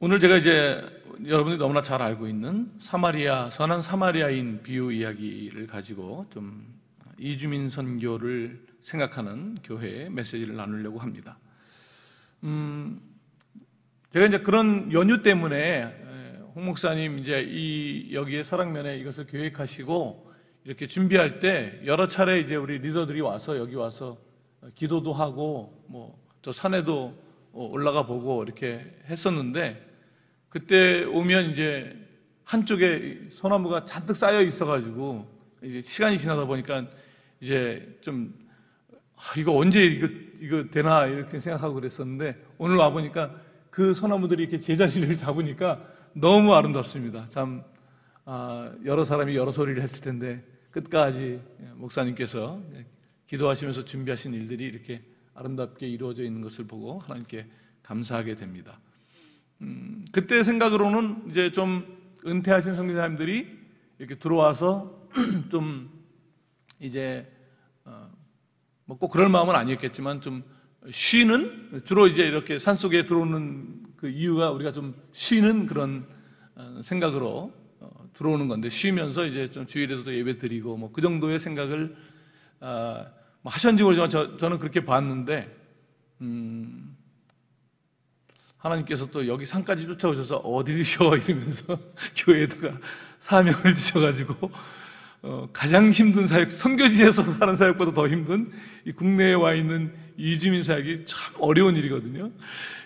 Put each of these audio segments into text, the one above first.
오늘 제가 이제 여러분이 너무나 잘 알고 있는 선한 사마리아인 비유 이야기를 가지고 좀 이주민 선교를 생각하는 교회의 메시지를 나누려고 합니다. 제가 이제 그런 연유 때문에 홍 목사님 이제 여기에 설악면에 이것을 계획하시고 이렇게 준비할 때 여러 차례 이제 우리 리더들이 와서 여기 와서 기도도 하고 저 산에도 올라가 보고 이렇게 했었는데, 그때 오면 이제 한쪽에 소나무가 잔뜩 쌓여 있어가지고 이제 시간이 지나다 보니까 이제 좀 이거 언제 이거 되나 이렇게 생각하고 그랬었는데, 오늘 와 보니까 그 소나무들이 이렇게 제자리를 잡으니까 너무 아름답습니다. 참 여러 사람이 여러 소리를 했을 텐데 끝까지 목사님께서 기도하시면서 준비하신 일들이 이렇게 아름답게 이루어져 있는 것을 보고 하나님께 감사하게 됩니다. 그때 생각으로는 이제 좀 은퇴하신 선교사님들이 이렇게 들어와서 좀 이제 꼭 그럴 마음은 아니었겠지만 좀 쉬는, 주로 이제 이렇게 산속에 들어오는 그 이유가 우리가 좀 쉬는 그런 생각으로 들어오는 건데, 쉬면서 이제 좀 주일에도 예배 드리고 그 정도의 생각을 하셨는지 모르지만 저는 그렇게 봤는데, 하나님께서 또 여기 산까지 쫓아오셔서 어디를 쉬어 이러면서 교회에다가 사명을 주셔가지고 가장 힘든 사역, 선교지에서 하는 사역보다 더 힘든 이 국내에 와 있는 이주민 사역이 참 어려운 일이거든요.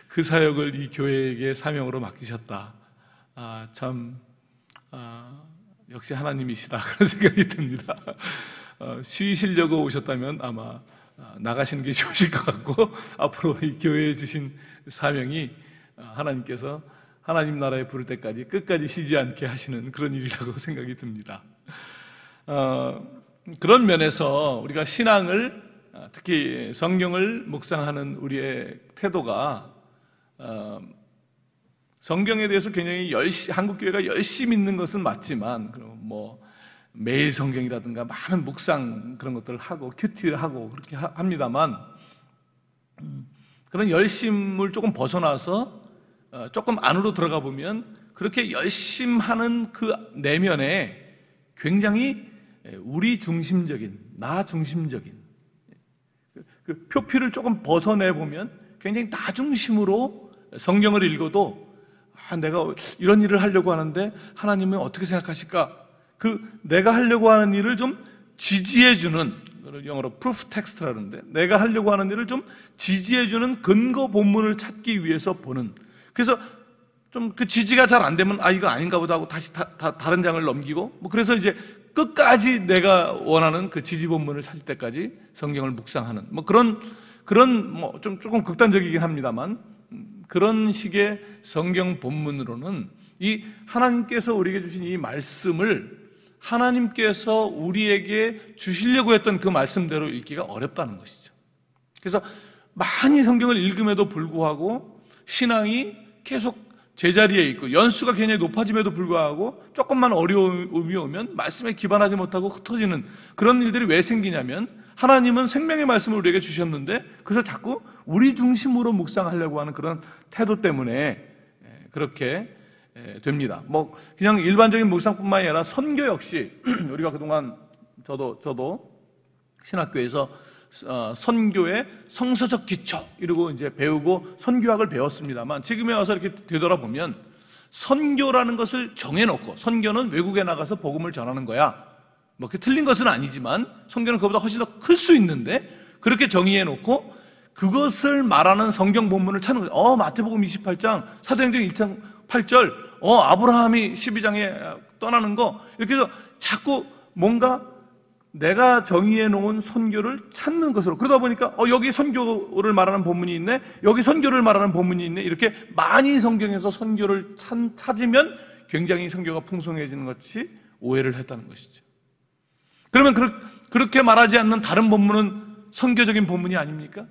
그 사역을 이 교회에게 사명으로 맡기셨다. 역시 하나님이시다, 그런 생각이 듭니다. 쉬시려고 오셨다면 아마 나가시는 게 좋으실 것 같고, 앞으로 이 교회에 주신 사명이 하나님께서 하나님 나라에 부를 때까지 끝까지 쉬지 않게 하시는 그런 일이라고 생각이 듭니다. 그런 면에서 우리가 신앙을, 특히 성경을 묵상하는 우리의 태도가 성경에 대해서 굉장히 한국교회가 열심히 읽는 것은 맞지만, 매일 성경이라든가 많은 묵상 그런 것들을 하고 큐티를 하고 그렇게 합니다만, 그런 열심을 조금 벗어나서 조금 안으로 들어가 보면 그렇게 열심하는 그 내면에 굉장히 우리 중심적인, 나 중심적인 그 표피를 조금 벗어내 보면 굉장히 나 중심으로 성경을 읽어도 내가 이런 일을 하려고 하는데 하나님은 어떻게 생각하실까? 그 내가 하려고 하는 일을 좀 지지해주는, 영어로 proof text라는데, 내가 하려고 하는 일을 좀 지지해주는 근거 본문을 찾기 위해서 보는, 그래서 좀 그 지지가 잘 안 되면 이거 아닌가 보다 하고 다시 다른 장을 넘기고 그래서 이제 끝까지 내가 원하는 그 지지 본문을 찾을 때까지 성경을 묵상하는 그런 좀 조금 극단적이긴 합니다만, 그런 식의 성경 본문으로는 이 하나님께서 우리에게 주신 이 말씀을 하나님께서 우리에게 주시려고 했던 그 말씀대로 읽기가 어렵다는 것이죠. 그래서 많이 성경을 읽음에도 불구하고 신앙이 계속 제자리에 있고 연수가 굉장히 높아짐에도 불구하고 조금만 어려움이 오면 말씀에 기반하지 못하고 흩어지는 그런 일들이 왜 생기냐면, 하나님은 생명의 말씀을 우리에게 주셨는데 그래서 자꾸 우리 중심으로 묵상하려고 하는 그런 태도 때문에 그렇게 됩니다. 그냥 일반적인 묵상뿐만 아니라 선교 역시 우리가 그동안 저도 신학교에서 선교의 성서적 기초 이러고 이제 배우고 선교학을 배웠습니다만, 지금에 와서 이렇게 되돌아보면 선교라는 것을 정해놓고, 선교는 외국에 나가서 복음을 전하는 거야, 그게 틀린 것은 아니지만 선교는 그보다 훨씬 더 클 수 있는데, 그렇게 정의해놓고 그것을 말하는 성경 본문을 찾는 거죠. 마태복음 28장, 사도행전 1장 8절, 아브라함이 12장에 떠나는 거, 이렇게 해서 자꾸 뭔가 내가 정의해 놓은 선교를 찾는 것으로, 그러다 보니까 여기 선교를 말하는 본문이 있네, 여기 선교를 말하는 본문이 있네, 이렇게 많이 성경에서 선교를 찾으면 굉장히 선교가 풍성해지는 것이 오해를 했다는 것이죠. 그러면 그렇게 말하지 않는 다른 본문은 선교적인 본문이 아닙니까?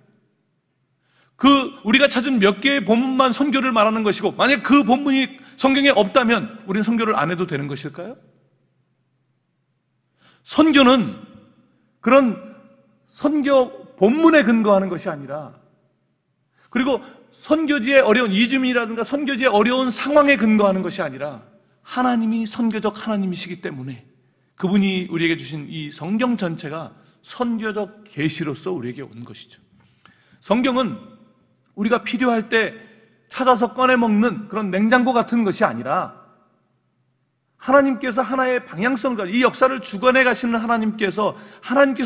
우리가 찾은 몇 개의 본문만 선교를 말하는 것이고, 만약 그 본문이 성경에 없다면 우리는 선교를 안 해도 되는 것일까요? 선교는 그런 선교 본문에 근거하는 것이 아니라, 그리고 선교지의 어려운 이주민이라든가 선교지의 어려운 상황에 근거하는 것이 아니라 하나님이 선교적 하나님이시기 때문에 그분이 우리에게 주신 이 성경 전체가 선교적 계시로서 우리에게 온 것이죠. 성경은 우리가 필요할 때 찾아서 꺼내 먹는 그런 냉장고 같은 것이 아니라 하나님께서 하나의 방향성을, 이 역사를 주관해 가시는 하나님께서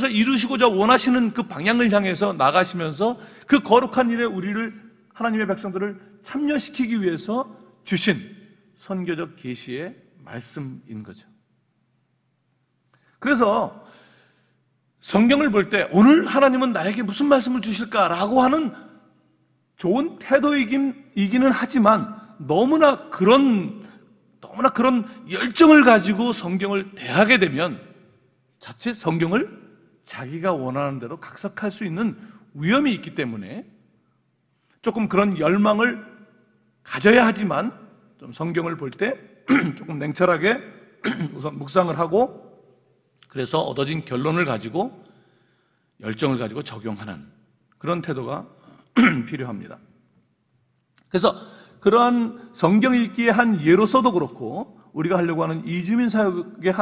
이루시고자 원하시는 그 방향을 향해서 나가시면서 그 거룩한 일에 우리를, 하나님의 백성들을 참여시키기 위해서 주신 선교적 계시의 말씀인 거죠. 그래서 성경을 볼 때 오늘 하나님은 나에게 무슨 말씀을 주실까라고 하는 좋은 태도이기는 하지만 너무나 그런 열정을 가지고 성경을 대하게 되면 자칫 성경을 자기가 원하는 대로 각색할 수 있는 위험이 있기 때문에 조금 그런 열망을 가져야 하지만 좀 성경을 볼 때 조금 냉철하게 우선 묵상을 하고 그래서 얻어진 결론을 가지고 열정을 가지고 적용하는 그런 태도가 필요합니다. 그래서 그러한 성경 읽기의 한 예로서도 그렇고 우리가 하려고 하는 이주민 사역의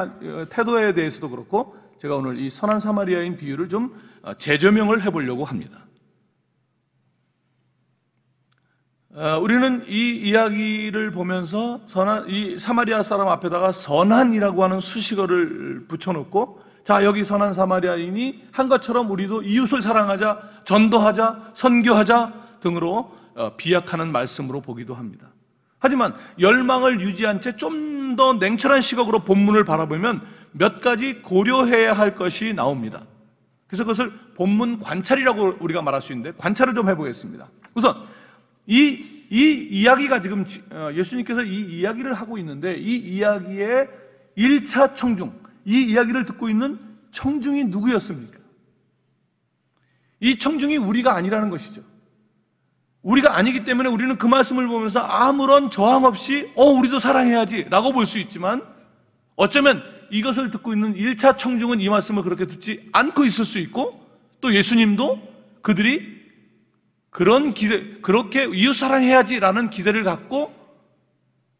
태도에 대해서도 그렇고 제가 오늘 이 선한 사마리아인 비유를 좀 재조명을 해보려고 합니다. 우리는 이 이야기를 보면서 이 사마리아 사람 앞에다가 선한이라고 하는 수식어를 붙여놓고 자, 여기 선한 사마리아인이 한 것처럼 우리도 이웃을 사랑하자, 전도하자, 선교하자 등으로 비약하는 말씀으로 보기도 합니다. 하지만 열망을 유지한 채 좀 더 냉철한 시각으로 본문을 바라보면 몇 가지 고려해야 할 것이 나옵니다. 그래서 그것을 본문 관찰이라고 우리가 말할 수 있는데 관찰을 좀 해보겠습니다. 우선 이 이야기가 지금 예수님께서 이 이야기를 하고 있는데 이 이야기의 1차 청중, 이 이야기를 듣고 있는 청중이 누구였습니까? 이 청중이 우리가 아니라는 것이죠. 우리가 아니기 때문에 우리는 그 말씀을 보면서 아무런 저항 없이 우리도 사랑해야지 라고 볼 수 있지만 어쩌면 이것을 듣고 있는 1차 청중은 이 말씀을 그렇게 듣지 않고 있을 수 있고 또 예수님도 그들이 그런 기대, 그렇게 이웃 사랑해야지라는 기대를 갖고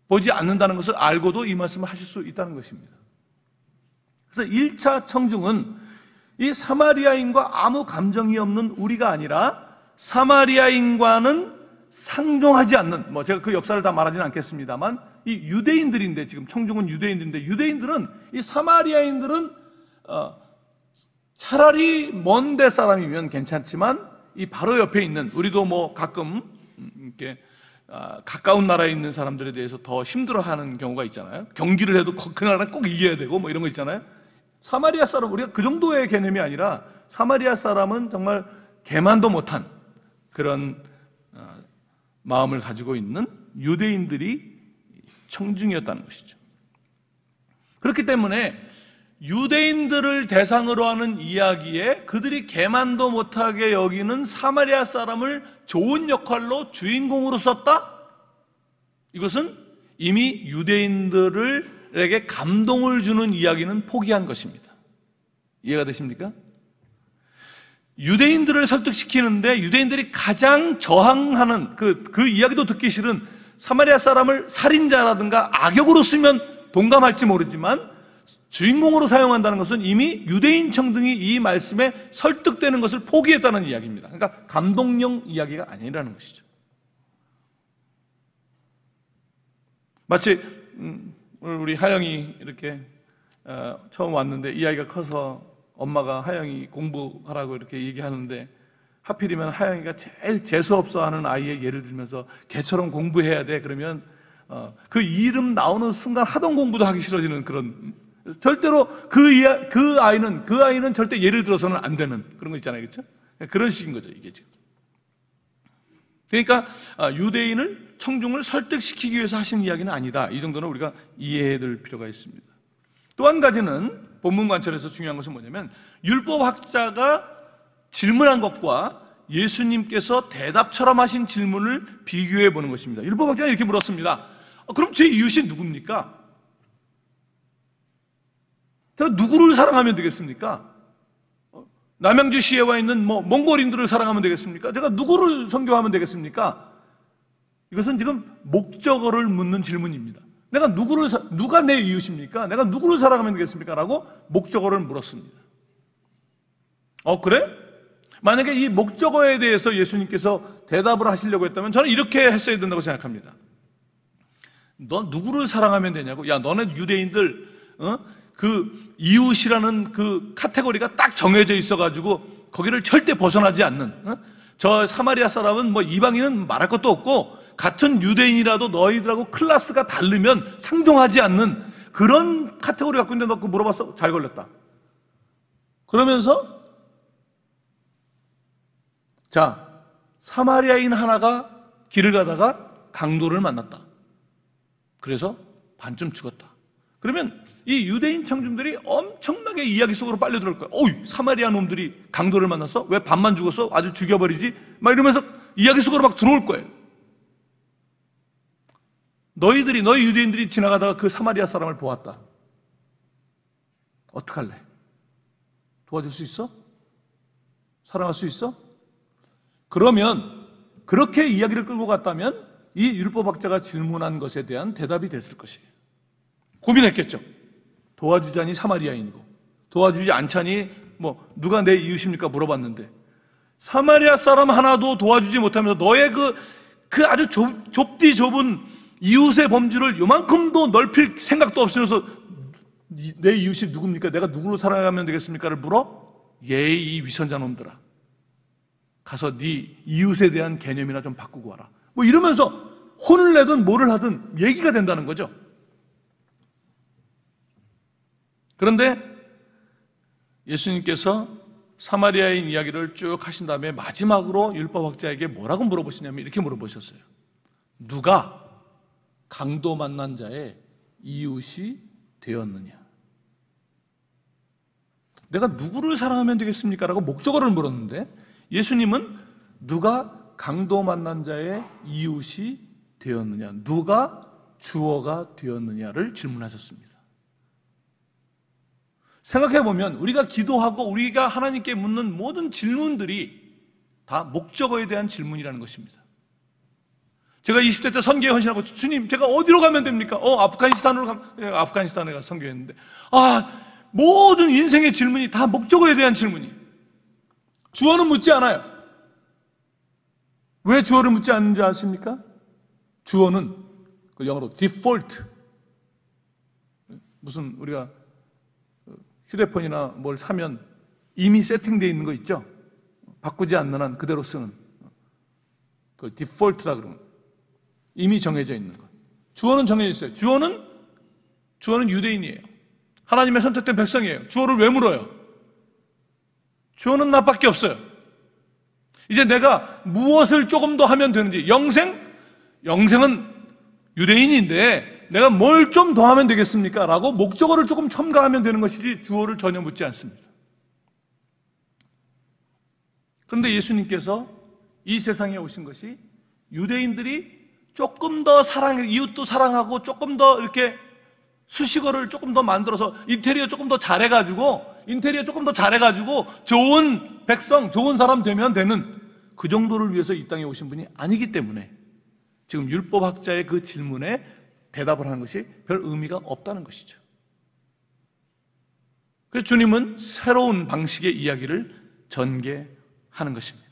보지 않는다는 것을 알고도 이 말씀을 하실 수 있다는 것입니다. 그래서 1차 청중은 이 사마리아인과 아무 감정이 없는 우리가 아니라 사마리아인과는 상종하지 않는, 제가 그 역사를 다 말하지는 않겠습니다만 이 유대인들인데, 지금 청중은 유대인들인데 유대인들은, 이 사마리아인들은 차라리 먼 데 사람이면 괜찮지만 이 바로 옆에 있는, 우리도 가끔 이렇게 가까운 나라에 있는 사람들에 대해서 더 힘들어하는 경우가 있잖아요. 경기를 해도 그 나라는 꼭 이겨야 되고 이런 거 있잖아요. 사마리아 사람, 우리가 그 정도의 개념이 아니라 사마리아 사람은 정말 개만도 못한 그런 마음을 가지고 있는 유대인들이 청중이었다는 것이죠. 그렇기 때문에 유대인들을 대상으로 하는 이야기에 그들이 개만도 못하게 여기는 사마리아 사람을 좋은 역할로 주인공으로 썼다? 이것은 이미 유대인들에게 감동을 주는 이야기는 포기한 것입니다. 이해가 되십니까? 유대인들을 설득시키는데 유대인들이 가장 저항하는 그 이야기도 듣기 싫은 사마리아 사람을 살인자라든가 악역으로 쓰면 동감할지 모르지만 주인공으로 사용한다는 것은 이미 유대인 청중이 이 말씀에 설득되는 것을 포기했다는 이야기입니다. 그러니까 감동용 이야기가 아니라는 것이죠. 마치 우리 하영이 이렇게 처음 왔는데 이 아이가 커서 엄마가 하영이 공부하라고 이렇게 얘기하는데 하필이면 하영이가 제일 재수없어 하는 아이의 예를 들면서 걔처럼 공부해야 돼 그러면 그 이름 나오는 순간 하던 공부도 하기 싫어지는 그런, 절대로 그 아이는 절대 예를 들어서는 안 되는 그런 거 있잖아요. 그렇죠? 그런 식인 거죠, 이게 지금. 그러니까 유대인을, 청중을 설득시키기 위해서 하신 이야기는 아니다. 이 정도는 우리가 이해해야 될 필요가 있습니다. 또 한 가지는 본문 관찰에서 중요한 것은 뭐냐면 율법학자가 질문한 것과 예수님께서 대답처럼 하신 질문을 비교해 보는 것입니다. 율법학자가 이렇게 물었습니다. 그럼 제 이웃이 누굽니까? 제가 누구를 사랑하면 되겠습니까? 남양주시에 와 있는 몽골인들을 사랑하면 되겠습니까? 제가 누구를 선교하면 되겠습니까? 이것은 지금 목적어를 묻는 질문입니다. 누가 내 이웃입니까? 내가 누구를 사랑하면 되겠습니까? 라고 목적어를 물었습니다. 그래? 만약에 이 목적어에 대해서 예수님께서 대답을 하시려고 했다면 저는 이렇게 했어야 된다고 생각합니다. 너 누구를 사랑하면 되냐고? 야, 너네 유대인들, 그 이웃이라는 그 카테고리가 딱 정해져 있어가지고 거기를 절대 벗어나지 않는, 저 사마리아 사람은 뭐 이방인은 말할 것도 없고 같은 유대인이라도 너희들하고 클래스가 다르면 상종하지 않는 그런 카테고리 갖고 있는데 너 그거 물어봤어? 잘 걸렸다. 그러면서 자, 사마리아인 하나가 길을 가다가 강도를 만났다. 그래서 반쯤 죽었다. 그러면 이 유대인 청중들이 엄청나게 이야기 속으로 빨려 들어올 거야. 어이, 사마리아 놈들이 강도를 만났어? 왜 반만 죽었어? 아주 죽여버리지? 막 이러면서 이야기 속으로 막 들어올 거예요. 너희 유대인들이 지나가다가 그 사마리아 사람을 보았다. 어떡할래? 도와줄 수 있어? 사랑할 수 있어? 그러면 그렇게 이야기를 끌고 갔다면 이 율법학자가 질문한 것에 대한 대답이 됐을 것이에요. 고민했겠죠. 도와주자니 사마리아인이고 도와주지 않자니 뭐 누가 내 이웃입니까? 물어봤는데 사마리아 사람 하나도 도와주지 못하면서 너의 그 아주 좁디 좁은 이웃의 범주를 요만큼도 넓힐 생각도 없으면서 내 이웃이 누굽니까? 내가 누구로 살아가면 되겠습니까?를 물어? 예이 이 위선자 놈들아, 가서 네 이웃에 대한 개념이나 좀 바꾸고 와라. 뭐 이러면서 혼을 내든 뭐를 하든 얘기가 된다는 거죠. 그런데 예수님께서 사마리아인 이야기를 쭉 하신 다음에 마지막으로 율법학자에게 뭐라고 물어보시냐면 이렇게 물어보셨어요. 누가 강도 만난 자의 이웃이 되었느냐? 내가 누구를 사랑하면 되겠습니까? 라고 목적어를 물었는데 예수님은 누가 강도 만난 자의 이웃이 되었느냐, 누가 주어가 되었느냐를 질문하셨습니다. 생각해보면 우리가 기도하고 우리가 하나님께 묻는 모든 질문들이 다 목적어에 대한 질문이라는 것입니다. 제가 20대 때 선교에 헌신하고 주님 제가 어디로 가면 됩니까? 아프가니스탄에 가서 선교했는데 모든 인생의 질문이 다 목적어에 대한 질문이에요. 주어는 묻지 않아요. 왜 주어를 묻지 않는지 아십니까? 주어는 그 영어로 default, 무슨 우리가 휴대폰이나 뭘 사면 이미 세팅되어 있는 거 있죠? 바꾸지 않는 한 그대로 쓰는 그걸 default라 그러는, 이미 정해져 있는 것. 주어는 정해져 있어요. 주어는 유대인이에요. 하나님의 선택된 백성이에요. 주어를 왜 물어요? 주어는 나밖에 없어요. 이제 내가 무엇을 조금 더 하면 되는지, 영생은 유대인인데 내가 뭘 좀 더 하면 되겠습니까? 라고 목적어를 조금 첨가하면 되는 것이지 주어를 전혀 묻지 않습니다. 그런데 예수님께서 이 세상에 오신 것이 유대인들이 조금 더 이웃도 사랑하고 조금 더 이렇게 수식어를 조금 더 만들어서 인테리어 조금 더 잘해가지고 좋은 백성, 좋은 사람 되면 되는 그 정도를 위해서 이 땅에 오신 분이 아니기 때문에 지금 율법학자의 그 질문에 대답을 하는 것이 별 의미가 없다는 것이죠. 그래서 주님은 새로운 방식의 이야기를 전개하는 것입니다.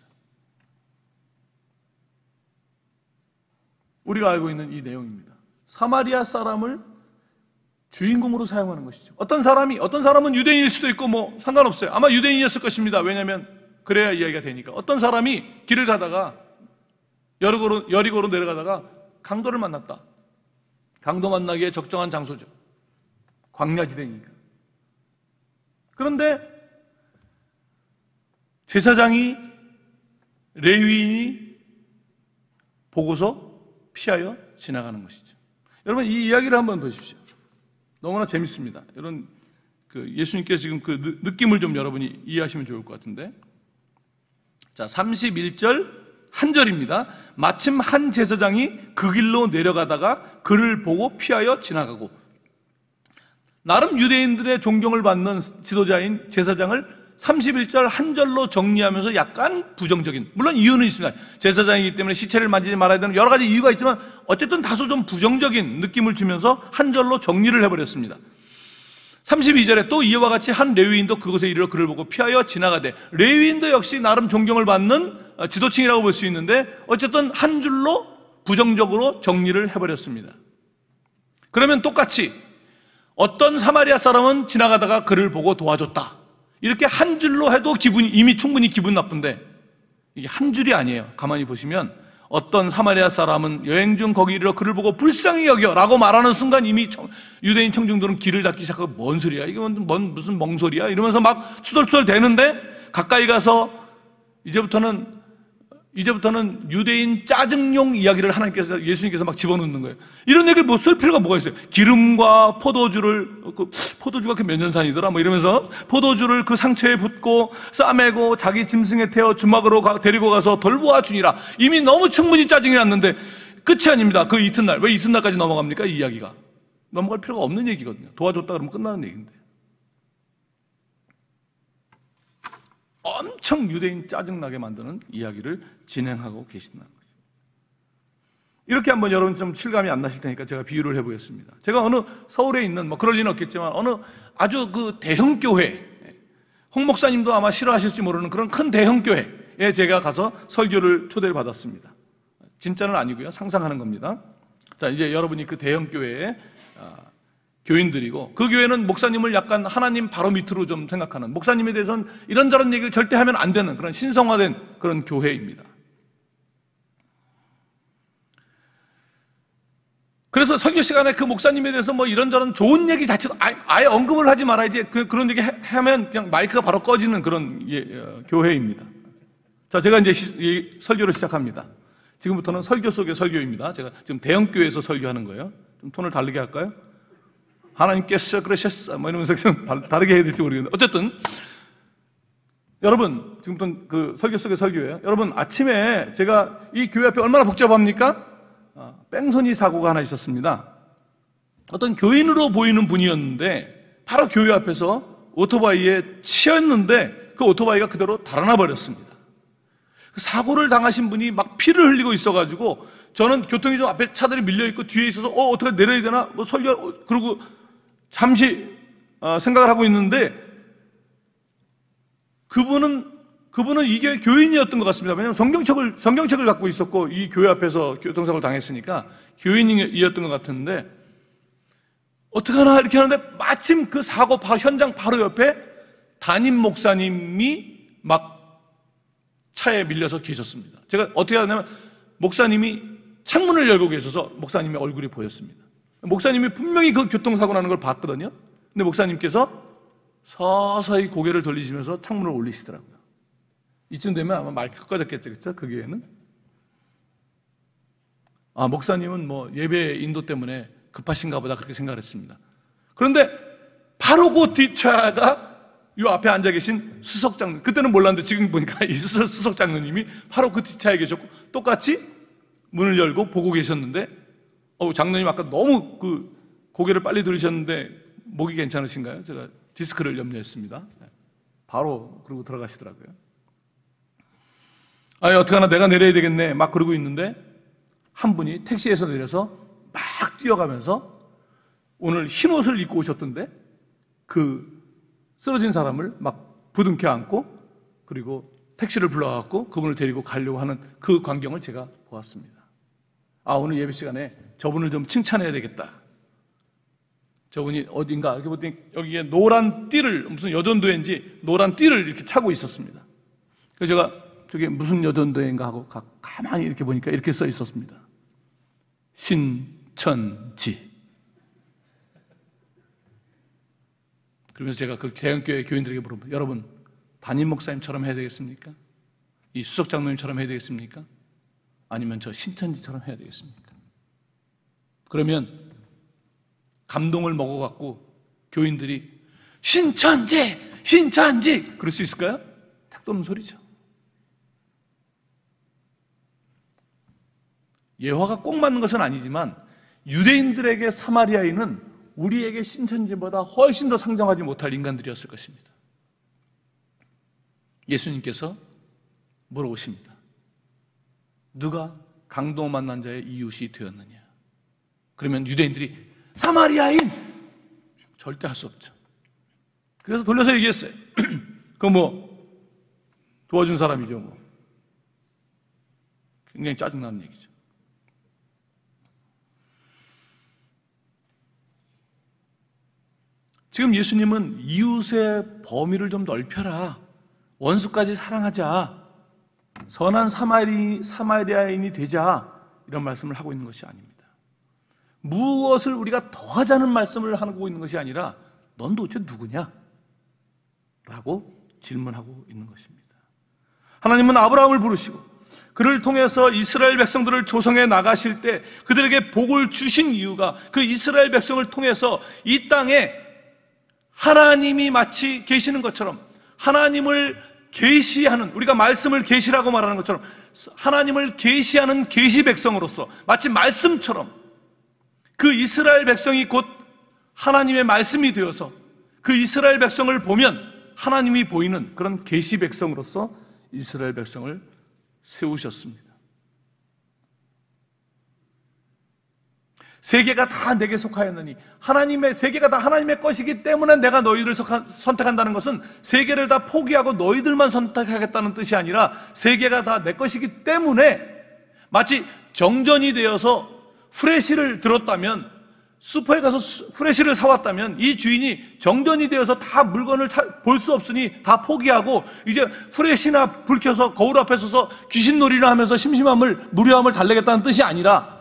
우리가 알고 있는 이 내용입니다. 사마리아 사람을 주인공으로 사용하는 것이죠. 어떤 사람은 유대인일 수도 있고 뭐 상관없어요. 아마 유대인이었을 것입니다. 왜냐하면 그래야 이야기가 되니까. 어떤 사람이 길을 가다가 여리고로 내려가다가 강도를 만났다. 강도 만나기에 적정한 장소죠. 광야지대니까. 그런데 제사장이, 레위인이 보고서 피하여 지나가는 것이죠. 여러분, 이 이야기를 한번 보십시오. 너무나 재밌습니다. 이런 예수님께서 지금 그 느낌을 좀 여러분이 이해하시면 좋을 것 같은데, 자, 31절 한 절입니다. 마침 한 제사장이 그 길로 내려가다가 그를 보고 피하여 지나가고, 나름 유대인들의 존경을 받는 지도자인 제사장을 31절 한 절로 정리하면서 약간 부정적인, 물론 이유는 있습니다. 제사장이기 때문에 시체를 만지지 말아야 되는 여러 가지 이유가 있지만 어쨌든 다소 좀 부정적인 느낌을 주면서 한 절로 정리를 해버렸습니다. 32절에 또 이와 같이 한 레위인도 그곳에 이르러 그를 보고 피하여 지나가되, 레위인도 역시 나름 존경을 받는 지도층이라고 볼 수 있는데 어쨌든 한 줄로 부정적으로 정리를 해버렸습니다. 그러면 똑같이 어떤 사마리아 사람은 지나가다가 그를 보고 도와줬다, 이렇게 한 줄로 해도 이미 충분히 기분 나쁜데, 이게 한 줄이 아니에요. 가만히 보시면 어떤 사마리아 사람은 여행 중 거기 이르러 그를 보고 불쌍히 여겨 라고 말하는 순간 이미 유대인 청중들은 귀를 닫기 시작하고, 뭔 소리야, 이게 무슨 멍소리야 이러면서 막 투덜투덜 대는데, 가까이 가서 이제부터는 유대인 짜증용 이야기를 예수님께서 막 집어넣는 거예요. 이런 얘기를 뭐 쓸 필요가 뭐가 있어요? 기름과 포도주가 그 몇 년산이더라 뭐 이러면서 포도주를 그 상처에 붓고 싸매고 자기 짐승에 태워 주막으로 데리고 가서 돌보아 주니라. 이미 너무 충분히 짜증이 났는데 끝이 아닙니다. 그 이튿날, 왜 이튿날까지 넘어갑니까? 이 이야기가 넘어갈 필요가 없는 얘기거든요. 도와줬다 그러면 끝나는 얘기인데, 엄청 유대인 짜증나게 만드는 이야기를 진행하고 계신다는 거죠. 이렇게 한번 여러분 좀 실감이 안 나실 테니까 제가 비유를 해보겠습니다. 제가 어느 서울에 있는, 뭐 그럴 리는 없겠지만 어느 아주 그 대형 교회, 홍 목사님도 아마 싫어하실지 모르는 그런 큰 대형 교회에 제가 가서 설교를 초대를 받았습니다. 진짜는 아니고요, 상상하는 겁니다. 자, 이제 여러분이 그 대형 교회에 교인들이고, 그 교회는 목사님을 약간 하나님 바로 밑으로 좀 생각하는, 목사님에 대해서는 이런저런 얘기를 절대 하면 안 되는 그런 신성화된 그런 교회입니다. 그래서 설교 시간에 그 목사님에 대해서 뭐 이런저런 좋은 얘기 자체도 아예 언급을 하지 말아야지, 그런 얘기 하면 그냥 마이크가 바로 꺼지는 그런 교회입니다. 자, 제가 이제 설교를 시작합니다. 지금부터는 설교 속의 설교입니다. 제가 지금 대형 교회에서 설교하는 거예요. 좀 톤을 다르게 할까요? 하나님께서 그러셨어 뭐 이러면서 좀 다르게 해야 될지 모르겠는데, 어쨌든 여러분, 지금부터 그 설교 속의 설교예요. 여러분, 아침에 제가 이 교회 앞에 얼마나 복잡합니까? 뺑소니 사고가 하나 있었습니다. 어떤 교인으로 보이는 분이었는데 바로 교회 앞에서 오토바이에 치였는데 그 오토바이가 그대로 달아나 버렸습니다. 그 사고를 당하신 분이 막 피를 흘리고 있어가지고, 저는 교통이 좀 앞에 차들이 밀려있고 뒤에 있어서 어떻게 내려야 되나 뭐 설교, 그러고 잠시 생각을 하고 있는데, 그분은 이 교회 교인이었던 것 같습니다. 왜냐하면 성경책을 갖고 있었고, 이 교회 앞에서 교통사고를 당했으니까 교인이었던 것 같은데, 어떡하나 이렇게 하는데 마침 그 사고 현장 바로 옆에 담임 목사님이 막 차에 밀려서 계셨습니다. 제가 어떻게 하냐면, 목사님이 창문을 열고 계셔서 목사님의 얼굴이 보였습니다. 목사님이 분명히 그 교통사고 나는 걸 봤거든요. 근데 목사님께서 서서히 고개를 돌리시면서 창문을 올리시더라고요. 이쯤 되면 아마 마이크가 꺼졌겠죠, 그렇죠? 그 교회는. 목사님은 뭐 예배 인도 때문에 급하신가 보다 그렇게 생각을 했습니다. 그런데 바로 그 뒷차가 이 앞에 앉아 계신 수석장로님, 그때는 몰랐는데 지금 보니까 이 수석장로님이 바로 그 뒷차에 계셨고, 똑같이 문을 열고 보고 계셨는데, 장로님 아까 너무 그 고개를 빨리 들으셨는데 목이 괜찮으신가요? 제가 디스크를 염려했습니다. 바로 그러고 들어가시더라고요. 어떡하나 내가 내려야 되겠네 막 그러고 있는데, 한 분이 택시에서 내려서 막 뛰어가면서 오늘 흰 옷을 입고 오셨던데 그 쓰러진 사람을 막 부둥켜 안고, 그리고 택시를 불러갖고 그분을 데리고 가려고 하는 그 광경을 제가 보았습니다. 오늘 예배 시간에 저분을 좀 칭찬해야 되겠다. 저분이 어딘가 이렇게 보더니 여기에 노란 띠를, 무슨 여전도인지 노란 띠를 이렇게 차고 있었습니다. 그래서 제가 저게 무슨 여전도인가 하고 가만히 이렇게 보니까 이렇게 써 있었습니다. 신천지. 그러면서 제가 그 대형교회 교인들에게 물어봅니다. 여러분, 담임 목사님처럼 해야 되겠습니까? 이 수석장로님처럼 해야 되겠습니까? 아니면 저 신천지처럼 해야 되겠습니까? 그러면 감동을 먹어갖고 교인들이 신천지 그럴 수 있을까요? 탁 도는 소리죠. 예화가 꼭 맞는 것은 아니지만 유대인들에게 사마리아인은 우리에게 신천지보다 훨씬 더 상정하지 못할 인간들이었을 것입니다. 예수님께서 물어보십니다. 누가 강도 만난 자의 이웃이 되었느냐? 그러면 유대인들이 사마리아인! 절대 할 수 없죠. 그래서 돌려서 얘기했어요. 그거 뭐 도와준 사람이죠 뭐. 굉장히 짜증나는 얘기죠. 지금 예수님은 이웃의 범위를 좀 넓혀라, 원수까지 사랑하자, 선한 사마리아인이 되자, 이런 말씀을 하고 있는 것이 아닙니다. 무엇을 우리가 더하자는 말씀을 하고 있는 것이 아니라 넌 도대체 누구냐? 라고 질문하고 있는 것입니다. 하나님은 아브라함을 부르시고 그를 통해서 이스라엘 백성들을 조성해 나가실 때 그들에게 복을 주신 이유가 그 이스라엘 백성을 통해서 이 땅에 하나님이 마치 계시는 것처럼, 하나님을 계시하는, 우리가 말씀을 계시라고 말하는 것처럼 하나님을 계시하는 계시 백성으로서 마치 말씀처럼 그 이스라엘 백성이 곧 하나님의 말씀이 되어서 그 이스라엘 백성을 보면 하나님이 보이는 그런 계시 백성으로서 이스라엘 백성을 세우셨습니다. 세계가 다 내게 속하였느니, 하나님의 세계가 다 하나님의 것이기 때문에 내가 너희를 선택한다는 것은 세계를 다 포기하고 너희들만 선택하겠다는 뜻이 아니라 세계가 다 내 것이기 때문에, 마치 정전이 되어서 프레시를 들었다면, 슈퍼에 가서 프레시를 사왔다면 이 주인이 정전이 되어서 다 물건을 볼 수 없으니 다 포기하고 이제 프레시나 불 켜서 거울 앞에 서서 귀신놀이를 하면서 심심함을, 무료함을 달래겠다는 뜻이 아니라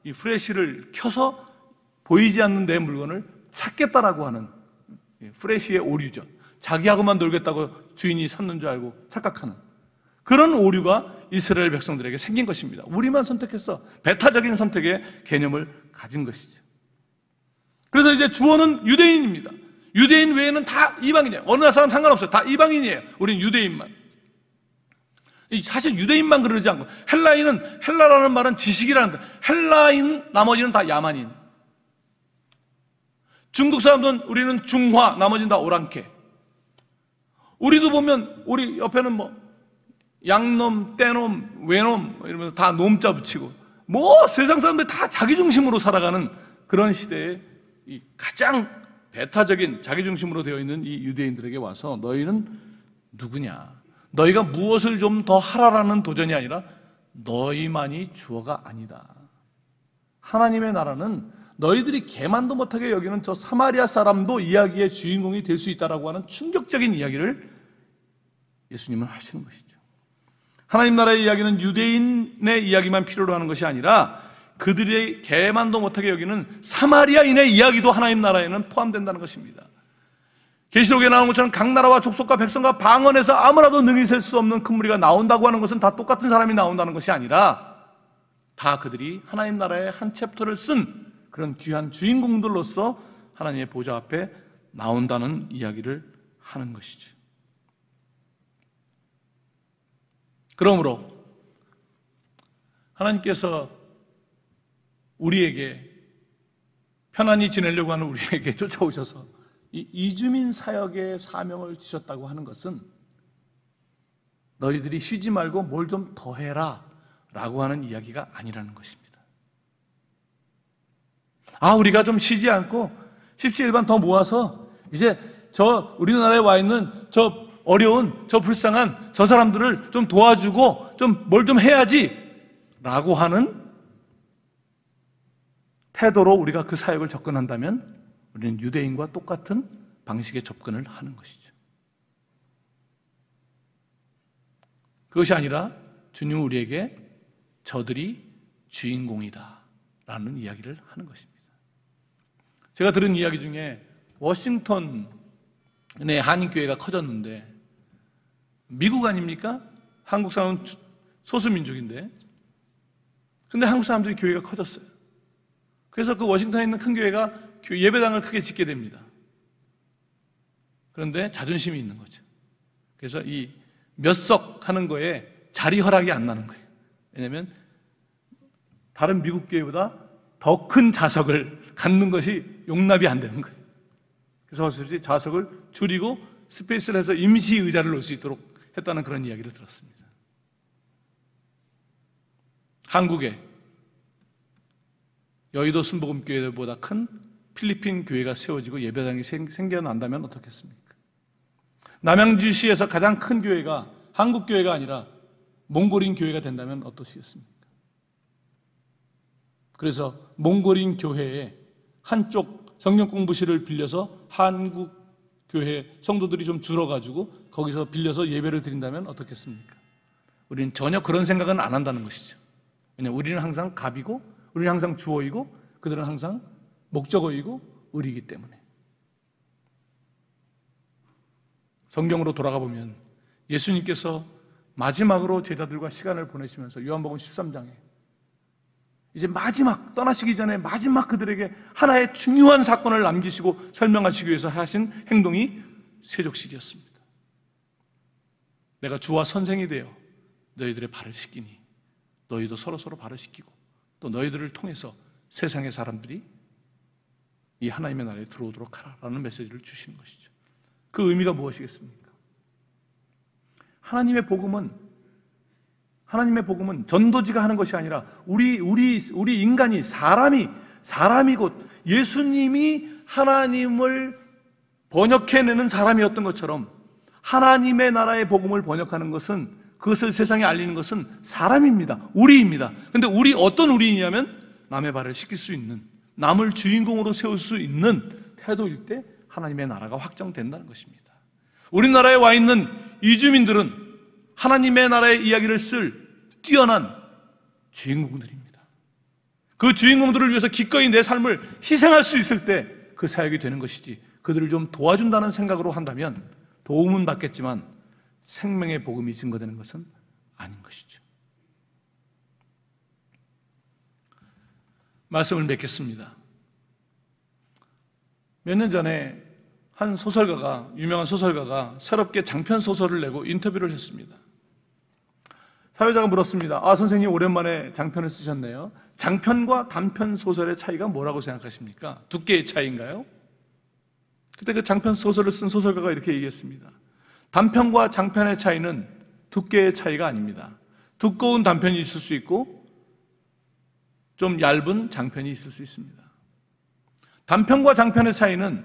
이 프레시를 켜서 보이지 않는 내 물건을 찾겠다라고 하는 프레시의 오류죠. 자기하고만 놀겠다고 주인이 샀는 줄 알고 착각하는 그런 오류가 이스라엘 백성들에게 생긴 것입니다. 우리만 선택했어. 배타적인 선택의 개념을 가진 것이죠. 그래서 이제 주어는 유대인입니다. 유대인 외에는 다 이방인이에요. 어느 나라 사람 상관없어요. 다 이방인이에요. 우리는 유대인만. 사실 유대인만 그러지 않고, 헬라인은, 헬라라는 말은 지식이라는 뜻. 헬라인, 나머지는 다 야만인. 중국 사람들은 우리는 중화, 나머지는 다 오랑캐. 우리도 보면 우리 옆에는 뭐 양놈, 떼놈, 외놈 이러면서 다 놈자 붙이고, 뭐 세상 사람들이 다 자기 중심으로 살아가는 그런 시대에 이 가장 배타적인 자기 중심으로 되어 있는 이 유대인들에게 와서 너희는 누구냐? 너희가 무엇을 좀 더 하라라는 도전이 아니라 너희만이 주어가 아니다. 하나님의 나라는 너희들이 개만도 못하게 여기는 저 사마리아 사람도 이야기의 주인공이 될 수 있다라고 하는 충격적인 이야기를 예수님은 하시는 것이죠. 하나님 나라의 이야기는 유대인의 이야기만 필요로 하는 것이 아니라 그들의 개만도 못하게 여기는 사마리아인의 이야기도 하나님 나라에는 포함된다는 것입니다. 계시록에 나오는 것처럼 각 나라와 족속과 백성과 방언에서 아무라도 능히 셀 수 없는 큰 무리가 나온다고 하는 것은 다 똑같은 사람이 나온다는 것이 아니라 다 그들이 하나님 나라의 한 챕터를 쓴 그런 귀한 주인공들로서 하나님의 보좌 앞에 나온다는 이야기를 하는 것이죠. 그러므로 하나님께서 우리에게, 편안히 지내려고 하는 우리에게 쫓아오셔서 이 이주민 사역의 사명을 주셨다고 하는 것은 너희들이 쉬지 말고 뭘 좀 더 해라 라고 하는 이야기가 아니라는 것입니다. 우리가 좀 쉬지 않고 십시일반 더 모아서 이제 저 우리나라에 와 있는 저 어려운, 저 불쌍한 저 사람들을 좀 도와주고 좀 뭘 좀 해야지 라고 하는 태도로 우리가 그 사역을 접근한다면 우리는 유대인과 똑같은 방식의 접근을 하는 것이죠. 그것이 아니라 주님은 우리에게 저들이 주인공이다 라는 이야기를 하는 것입니다. 제가 들은 이야기 중에 워싱턴의 한인교회가 커졌는데, 미국 아닙니까? 한국 사람은 소수민족인데, 근데 한국 사람들이 교회가 커졌어요. 그래서 그 워싱턴에 있는 큰 교회가 예배당을 크게 짓게 됩니다. 그런데 자존심이 있는 거죠. 그래서 이 몇 석 하는 거에 자리 허락이 안 나는 거예요. 왜냐하면 다른 미국 교회보다 더 큰 좌석을 갖는 것이 용납이 안 되는 거예요. 그래서 좌석을 줄이고 스페이스를 해서 임시 의자를 놓을 수 있도록 했다는 그런 이야기를 들었습니다. 한국에 여의도 순복음교회보다 큰 필리핀 교회가 세워지고 예배당이 생겨난다면 어떻겠습니까? 남양주시에서 가장 큰 교회가 한국 교회가 아니라 몽골인 교회가 된다면 어떠시겠습니까? 그래서 몽골인 교회에 한쪽 성경 공부실을 빌려서 한국 교회 성도들이 좀 줄어가지고 거기서 빌려서 예배를 드린다면 어떻겠습니까? 우리는 전혀 그런 생각은 안 한다는 것이죠. 왜냐하면 우리는 항상 갑이고, 우리는 항상 주어이고, 그들은 항상 목적어이고 을이기 때문에. 성경으로 돌아가 보면 예수님께서 마지막으로 제자들과 시간을 보내시면서 요한복음 13장에 이제 마지막 떠나시기 전에 마지막 그들에게 하나의 중요한 사건을 남기시고 설명하시기 위해서 하신 행동이 세족식이었습니다. 내가 주와 선생이 되어 너희들의 발을 씻기니 너희도 서로서로 발을 씻기고 또 너희들을 통해서 세상의 사람들이 이 하나님의 나라에 들어오도록 하라라는 메시지를 주시는 것이죠. 그 의미가 무엇이겠습니까? 하나님의 복음은 전도지가 하는 것이 아니라 우리 인간이 사람이 곧 예수님이 하나님을 번역해내는 사람이었던 것처럼 하나님의 나라의 복음을 번역하는 것은, 그것을 세상에 알리는 것은 사람입니다. 우리입니다. 그런데 어떤 우리이냐면 남의 발을 씻길 수 있는, 남을 주인공으로 세울 수 있는 태도일 때 하나님의 나라가 확정된다는 것입니다. 우리나라에 와 있는 이주민들은 하나님의 나라의 이야기를 쓸 뛰어난 주인공들입니다. 그 주인공들을 위해서 기꺼이 내 삶을 희생할 수 있을 때 그 사역이 되는 것이지, 그들을 좀 도와준다는 생각으로 한다면 도움은 받겠지만 생명의 복음이 증거되는 것은 아닌 것이죠. 말씀을 맺겠습니다. 몇 년 전에 한 유명한 소설가가 새롭게 장편 소설을 내고 인터뷰를 했습니다. 사회자가 물었습니다. 선생님 오랜만에 장편을 쓰셨네요. 장편과 단편 소설의 차이가 뭐라고 생각하십니까? 두께의 차이인가요? 그때 그 장편 소설을 쓴 소설가가 이렇게 얘기했습니다. 단편과 장편의 차이는 두께의 차이가 아닙니다. 두꺼운 단편이 있을 수 있고 좀 얇은 장편이 있을 수 있습니다. 단편과 장편의 차이는,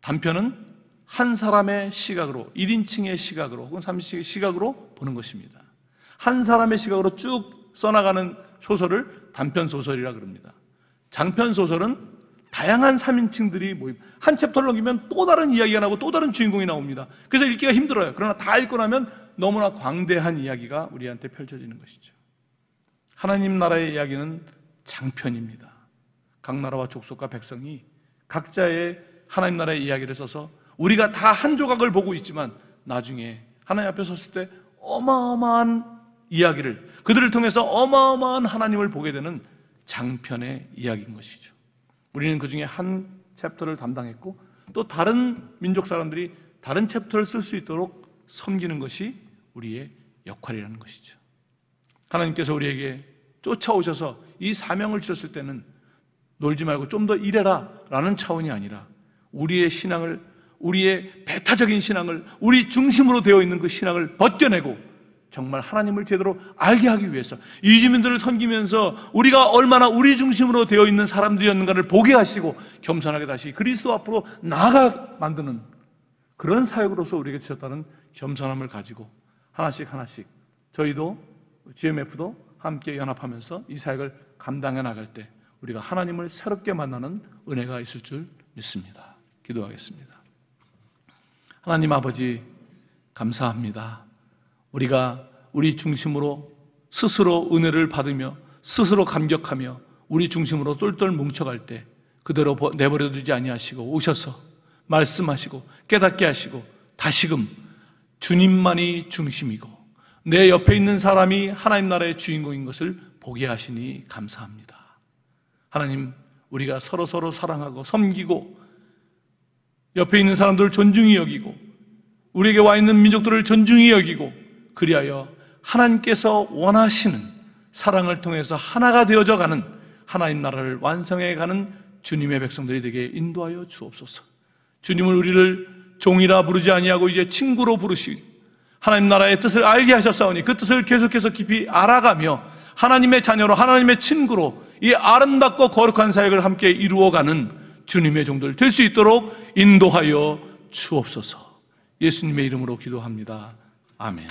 단편은 한 사람의 시각으로, 1인칭의 시각으로 혹은 3인칭의 시각으로 보는 것입니다. 한 사람의 시각으로 쭉 써나가는 소설을 단편 소설이라 그럽니다. 장편 소설은 다양한 3인칭들이 모임, 한 챕터를 넘기면 또 다른 이야기가 나오고 또 다른 주인공이 나옵니다. 그래서 읽기가 힘들어요. 그러나 다 읽고 나면 너무나 광대한 이야기가 우리한테 펼쳐지는 것이죠. 하나님 나라의 이야기는 장편입니다. 각 나라와 족속과 백성이 각자의 하나님 나라의 이야기를 써서 우리가 다 한 조각을 보고 있지만 나중에 하나님 앞에 섰을 때 어마어마한 이야기를, 그들을 통해서 어마어마한 하나님을 보게 되는 장편의 이야기인 것이죠. 우리는 그 중에 한 챕터를 담당했고 또 다른 민족 사람들이 다른 챕터를 쓸 수 있도록 섬기는 것이 우리의 역할이라는 것이죠. 하나님께서 우리에게 쫓아오셔서 이 사명을 주셨을 때는 놀지 말고 좀 더 일해라 라는 차원이 아니라 우리의 신앙을, 우리의 배타적인 신앙을, 우리 중심으로 되어 있는 그 신앙을 벗겨내고 정말 하나님을 제대로 알게 하기 위해서 이주민들을 섬기면서 우리가 얼마나 우리 중심으로 되어 있는 사람들이었는가를 보게 하시고 겸손하게 다시 그리스도 앞으로 나아가 만드는 그런 사역으로서 우리에게 주셨다는 겸손함을 가지고 하나씩 저희도 GMF도 함께 연합하면서 이 사역을 감당해 나갈 때 우리가 하나님을 새롭게 만나는 은혜가 있을 줄 믿습니다. 기도하겠습니다. 하나님 아버지, 감사합니다. 우리가 우리 중심으로 스스로 은혜를 받으며 스스로 감격하며 우리 중심으로 똘똘 뭉쳐갈 때 그대로 내버려 두지 아니하시고 오셔서 말씀하시고 깨닫게 하시고 다시금 주님만이 중심이고 내 옆에 있는 사람이 하나님 나라의 주인공인 것을 보게 하시니 감사합니다. 하나님, 우리가 서로 사랑하고 섬기고 옆에 있는 사람들을 존중히 여기고 우리에게 와 있는 민족들을 존중히 여기고 그리하여 하나님께서 원하시는 사랑을 통해서 하나가 되어져 가는 하나님 나라를 완성해 가는 주님의 백성들이 되게 인도하여 주옵소서. 주님을 우리를 종이라 부르지 아니하고 이제 친구로 부르시, 하나님 나라의 뜻을 알게 하셨사오니 그 뜻을 계속해서 깊이 알아가며 하나님의 자녀로, 하나님의 친구로 이 아름답고 거룩한 사역을 함께 이루어가는 주님의 종들 될 수 있도록 인도하여 주옵소서. 예수님의 이름으로 기도합니다. 아멘.